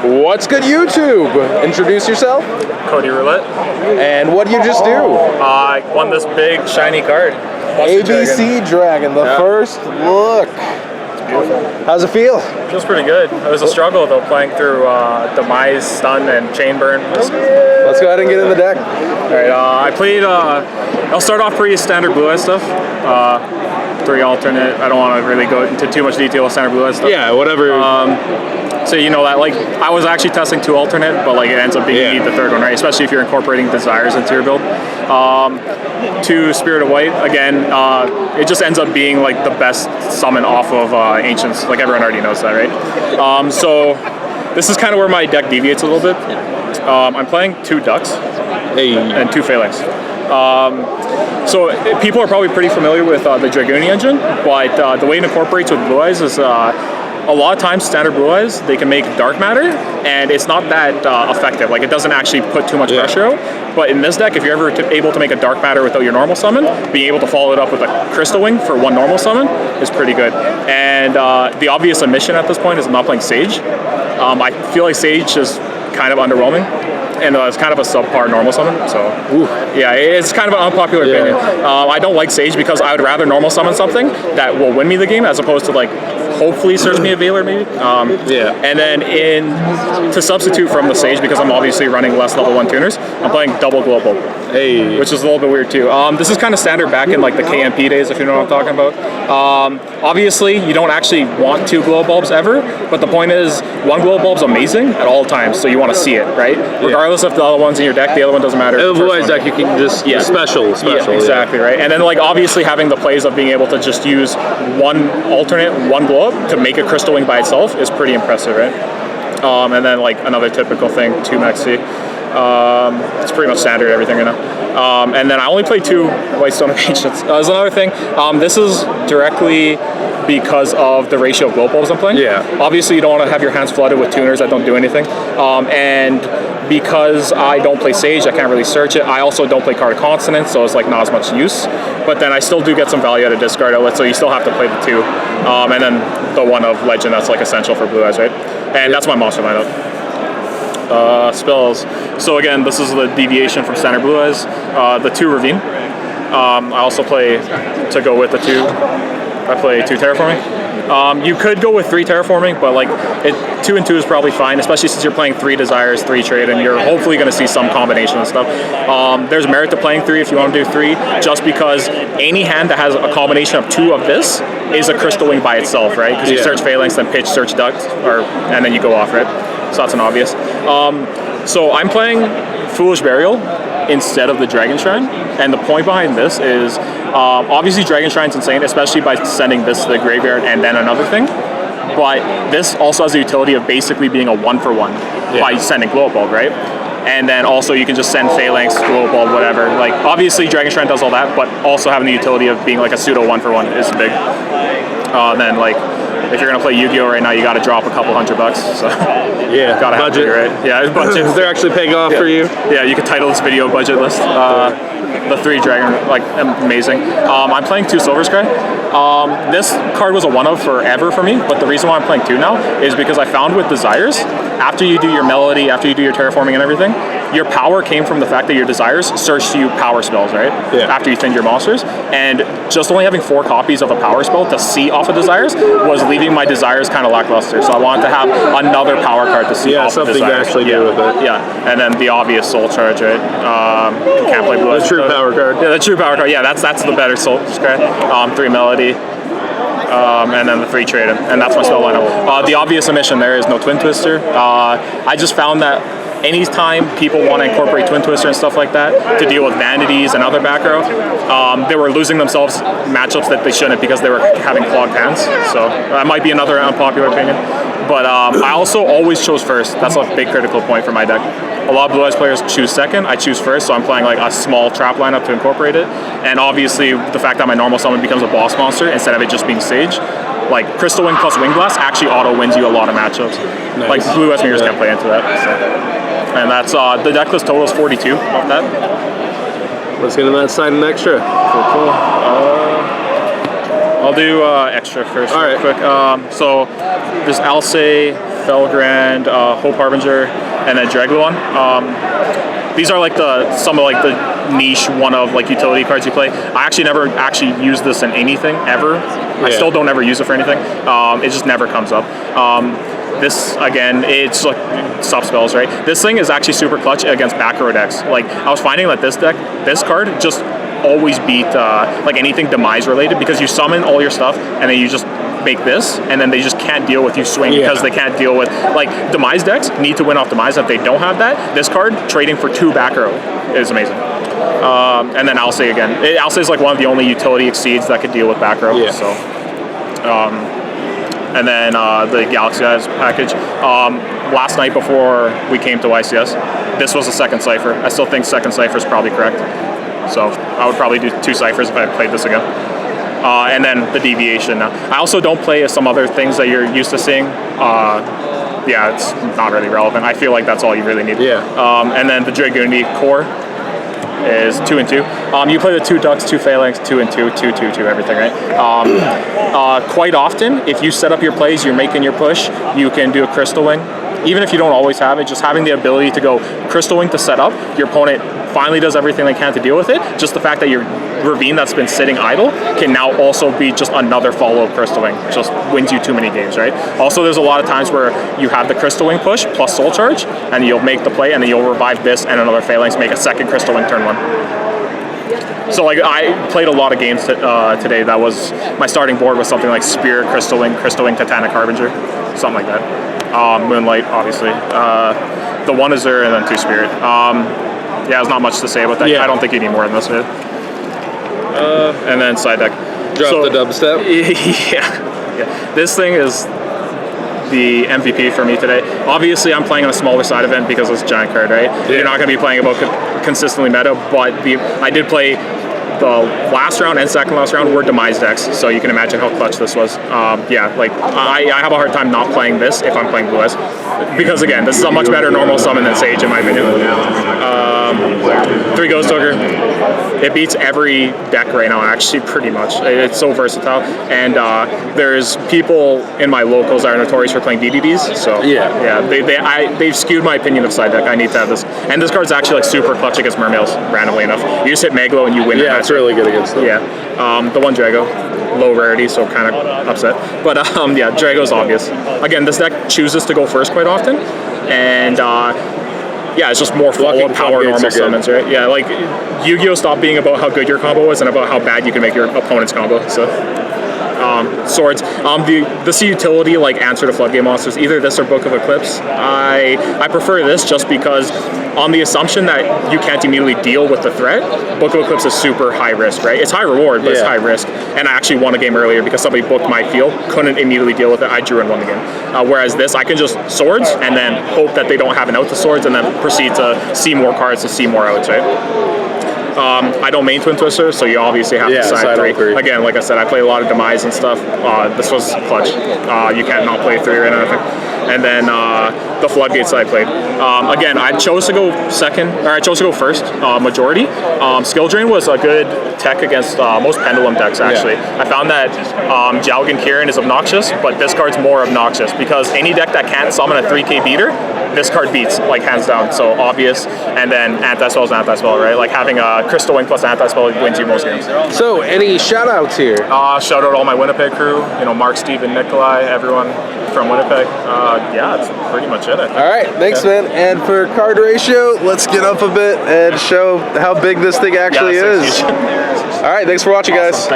What's good, YouTube? Introduce yourself. Cody Roulette. And what did you just do? I won this big shiny card. ABC Dragon, the first look. How's it feel? Feels pretty good. It was a struggle though, playing through demise, stun, and chain burn. Let's go ahead and get in the deck. All right, I played. I'll start off pretty standard Blue Eyes stuff. 3 alternate. I don't want to really go into too much detail with standard Blue Eyes stuff. Yeah, whatever. So you know that, like, I was actually testing 2 alternate, but like it ends up being you need the 3rd one, right? Especially if you're incorporating desires into your build. 2 Spirit of White. Again, it just ends up being like the best summon off of Ancients. Like everyone already knows that, right? So this is kind of where my deck deviates a little bit. I'm playing 2 Dux and 2 Phalanx. So people are probably pretty familiar with the Dragunity engine, but the way it incorporates with Blue Eyes is a lot of times standard Blue Eyes, they can make dark matter, and it's not that effective. Like, it doesn't actually put too much pressure out. But in this deck, if you're ever able to make a dark matter without your normal summon, being able to follow it up with a Crystal Wing for 1 normal summon is pretty good. And the obvious omission at this point is I'm not playing Sage. I feel like Sage is kind of underwhelming, and it's kind of a subpar normal summon, so yeah, it's kind of an unpopular opinion. I don't like Sage because I would rather normal summon something that will win me the game as opposed to, like, hopefully search me a Veiler maybe. And then to substitute from the Sage, because I'm obviously running less level 1 tuners, I'm playing double Glow Bulb, which is a little bit weird too. This is kind of standard back in like the KMP days, if you know what I'm talking about. Obviously, you don't actually want 2 Glow Bulbs ever, but the point is 1 Glow Bulb's amazing at all times, so you want to see it, right? Regardless if the other one's in your deck, the other one doesn't matter. In the Blue Eyes deck, you can just special. Exactly, right? And then, like, obviously having the plays of being able to just use 1 alternate, 1 Glow Up to make a Crystal Wing by itself is pretty impressive, right? And then, like, another typical thing, 2 Maxi. It's pretty much standard everything right now. And then I only play 2 Whitestone Ancients. There's another thing. This is directly because of the ratio of Glow Bulbs I'm playing. Obviously, you don't want to have your hands flooded with tuners that don't do anything. And because I don't play Sage, I can't really search it. I also don't play Card of Consonance, so it's like not as much use. But then I still do get some value out of discard outlet, so you still have to play the 2. And then the 1 of Legend that's like essential for Blue Eyes, right? And that's my monster lineup. Spells. So again, this is the deviation from standard Blue Eyes. The 2 Ravine. I also play, to go with the 2, I play 2 Terraforming. You could go with 3 Terraforming, but like 2 and 2 is probably fine, especially since you're playing 3 Desires, 3 Trade, and you're hopefully going to see some combination of stuff. There's merit to playing 3 if you want to do 3, just because any hand that has a combination of 2 of this is a Crystal Wing by itself, right? Because you search Phalanx, then pitch, search Dux, and then you go off, right? So that's an obvious. So I'm playing Foolish Burial instead of the Dragon Shrine, and the point behind this is obviously Dragon Shrine's insane, especially by sending this to the graveyard and then another thing, but this also has the utility of basically being a 1-for-1 by sending Glow Bulb, right? And then also you can just send Phalanx, Glow Bulb, whatever. Like, obviously Dragon Shrine does all that, but also having the utility of being like a pseudo 1-for-1 is big. Then, like, if you're gonna play Yu-Gi-Oh right now, you gotta drop a couple $100. So gotta have budget, right? Yeah, budget. They're actually paying off for you. Yeah, you could title this video budget list. The 3 Dragon, like, amazing. I'm playing 2 Silver Scry. This card was a 1-of forever for me, but the reason why I'm playing 2 now is because I found with Desires, after you do your Melody, after you do your Terraforming and everything, your power came from the fact that your Desires searched you power spells, right? After you thinned your monsters. And just only having 4 copies of a power spell to see off of Desires was leaving my Desires kind of lackluster. So I wanted to have another power card to see off of Desires. Something to actually do with it. And then the obvious Soul Charge, right? You can't play Blue Eyes. The true power card. Yeah, the true power card. Yeah, that's the better Soul Scry. 3 Melody. And then the 3 Trade, and that's my spell lineup. The obvious omission there is no Twin Twister. I just found that anytime people want to incorporate Twin Twister and stuff like that to deal with vanities and other back row, they were losing themselves matchups that they shouldn't because they were having clogged hands. So that might be another unpopular opinion. But I also always chose first. That's a big critical point for my deck. A lot of Blue Eyes players choose second. I choose first, so I'm playing like a small trap lineup to incorporate it. And obviously, the fact that my normal summon becomes a boss monster instead of it just being Sage, like Crystal Wing plus Wing Blast actually auto wins you a lot of matchups. Like Blue Eyes mirrors can't play into that. So. And that's the deck list total is 42 off that. Let's get in that side and extra. Cool. I'll do extra first, real quick. So there's Alce, Felgrand, Hope Harbinger, and then Dragunity. These are like some of like the niche one of like utility cards you play. I actually never actually use this in anything ever. I still don't ever use it for anything. It just never comes up. This again, it's like stop spells, right? This thing is actually super clutch against back row decks. Like I was finding that this card just always beat like anything demise related, because you summon all your stuff and then you just make this, and then they just can't deal with you swing because they can't deal with like demise decks need to win off demise. If they don't have that, this card trading for 2 back row is amazing. And then Alcé again. Alcé is like one of the only utility exceeds that could deal with back row. So. And then the Galaxy Eyes package. Last night before we came to YCS, this was the second cipher. I still think second cipher is probably correct. So I would probably do 2 ciphers if I played this again. And then the deviation. I also don't play some other things that you're used to seeing. Yeah, it's not really relevant. I feel like that's all you really need. And then the Dragunity core is 2 and 2. You play the 2 Dux, 2 Phalanx, 2 and 2, 2, 2, 2, everything, right? Quite often, if you set up your plays, you're making your push, you can do a Crystal Wing. Even if you don't always have it, just having the ability to go Crystal Wing to set up, your opponent finally does everything they can to deal with it. Just the fact that your Ravine that's been sitting idle can now also be just another follow-up Crystal Wing. Just wins you too many games, right? Also, there's a lot of times where you have the Crystal Wing push plus Soul Charge, and you'll make the play, and then you'll revive this and another Phalanx, make a second Crystal Wing turn 1. So like I played a lot of games today. That was my starting board was something like Spirit, Crystal Wing, Titanic Harbinger, something like that. Moonlight, obviously. The 1 Azure and then 2 Spirit. Yeah, there's not much to say about that. I don't think you need more than this. And then side deck. Drop the dubstep. Yeah. This thing is the MVP for me today. Obviously, I'm playing on a smaller side event because it's a giant card, right? You're not going to be playing about consistently meta, but I did play the last round and second last round were demise decks, so you can imagine how clutch this was. Yeah, like I have a hard time not playing this if I'm playing Blue Eyes, because again, this is a much better normal summon than Sage in my opinion. 3 Ghost Ogre. It beats every deck right now, actually, pretty much. It's so versatile, and there's people in my locals that are notorious for playing DDDs, so they've skewed my opinion of side deck. I need to have this, and this card's actually like super clutch against Mermails, randomly enough. You just hit Megalo and you win. Yeah, it's really good against them. Yeah, the 1 Drago, low rarity, so kind of upset. But yeah, Drago's obvious. Again, this deck chooses to go first quite often, and yeah, it's just more follow-up power normal summons, right? Yeah, like Yu-Gi-Oh! Stopped being about how good your combo is and about how bad you can make your opponent's combo. So, swords. This utility like answer to floodgate monsters. Either this or Book of Eclipse. I prefer this just because on the assumption that you can't immediately deal with the threat, Book of Eclipse is super high risk, right? It's high reward, but it's high risk. And I actually won a game earlier because somebody booked my field, couldn't immediately deal with it. I drew and won the game. Whereas this, I can just swords and then hope that they don't have an out to swords and then proceed to see more cards to see more outs, right? I don't main Twin Twister, so you obviously have to side 3. Again, like I said, I play a lot of demise and stuff. This was clutch. You can't not play 3 right now, I think. And then the floodgates that I played. Again, I chose to go first, majority. Skill Drain was a good tech against most Pendulum decks, actually. I found that Jalgan Kirin is obnoxious, but this card's more obnoxious because any deck that can't summon a 3k beater, this card beats, like hands down. So obvious. And then anti-spell is anti-spell, right? Like having a Crystal Wing plus anti-spell wins you most games. So any shout outs here? Shout out all my Winnipeg crew, Mark, Steven, Nikolai, everyone from Winnipeg. Yeah, that's pretty much it. All right, thanks, man. And for card ratio, let's get up a bit and show how big this thing actually is. Huge. All right, thanks for watching, guys.